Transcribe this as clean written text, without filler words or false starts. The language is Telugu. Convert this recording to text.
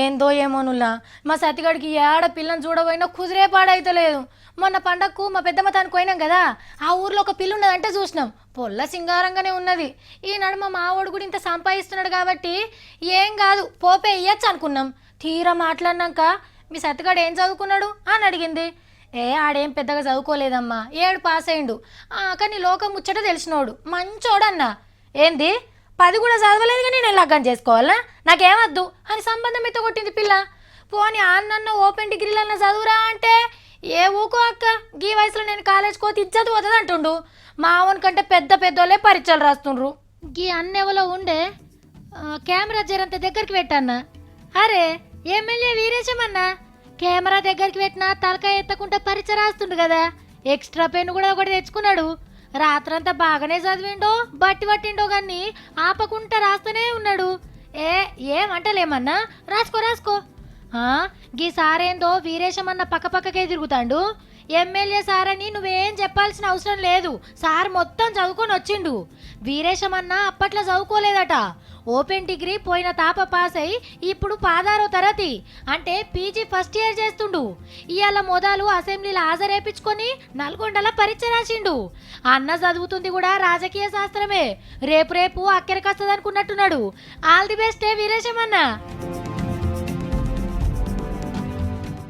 ఏందో ఏమోనుల్లా మా సతిగాడికి ఏడ పిల్లని చూడబోయినా కుదిరే పాడైతలేదు. మొన్న పండగకు మా పెద్దమ్మ తాను పోయినాం కదా, ఆ ఊర్లో ఒక పిల్లు ఉన్నదంటే చూసినాం. పొల్ల సింగారంగానే ఉన్నది. ఈనాడు మా మావోడు కూడా ఇంత సంపాదిస్తున్నాడు కాబట్టి ఏం కాదు పోపే ఇయ్యచ్చు అనుకున్నాం. తీరా మాట్లాడినాక మీ సతిగాడు ఏం చదువుకున్నాడు అని అడిగింది. ఆడేం పెద్దగా చదువుకోలేదమ్మా, 7 పాస్ అయిండు. కానీ లోకం ముచ్చట తెలిసినోడు, మంచోడన్నా. ఏంది 10 కూడా చదవలేదు కానీ నేను లగ్గం చేసుకోవాలా, నాకేమద్దు అని సంబంధం ఎత్తగొట్టింది పిల్ల. పోనీ అన్న ఓపెన్ డిగ్రీలన్నా చదువురా అంటే ఏ ఊకో అక్క, గీ వయసులో నేను కాలేజ్ కోతి ఇజ్జత్ పోతుంది అంటుండు. మావన్ కంటే పెద్ద పెద్దోళ్ళే పరీక్షలు రాస్తుండ్రు. గీ అన్నెవలో ఉండే కెమెరా జరంత దగ్గరికి పెట్టన్నా. అరే ఎమ్మెల్యే వీరేశమన్నా కెమెరా దగ్గరికి పెట్టినా తలకాయ ఎత్తకుండా పరీక్ష రాస్తుండు కదా. ఎక్స్ట్రా పెన్ కూడా ఒకటి తెచ్చుకున్నాడు. రాత్రంతా బాగానే చదివిండో బట్టి పట్టిండో కానీ ఆపకుండా రాస్తూనే ఉన్నాడు. ఏమంటలేమన్నా, రాసుకో రాసుకో. గీ సారేందో వీరేశమన్న పక్కపక్కకే తిరుగుతాండు. ఎమ్మెల్యే సార్ అని నువ్వేం చెప్పాల్సిన అవసరం లేదు, సార్ మొత్తం చదువుకొని వచ్చిండు. వీరేశమన్న అప్పట్లో చదువుకోలేదట. ఓపెన్ డిగ్రీ పోయిన తాప పాస్ అయి ఇప్పుడు 16వ తరగతి అంటే పీజీ ఫస్ట్ ఇయర్ చేస్తుండు. ఇవాళ మొదలు అసెంబ్లీలో హాజరేపించుకొని నల్గొండల పరీక్ష రాసిండు. అన్న చదువుతుంది కూడా రాజకీయ శాస్త్రమే. రేపు అక్కడికి వస్తుంది అనుకున్నట్టున్నాడు. All the best వీరేశమన్న.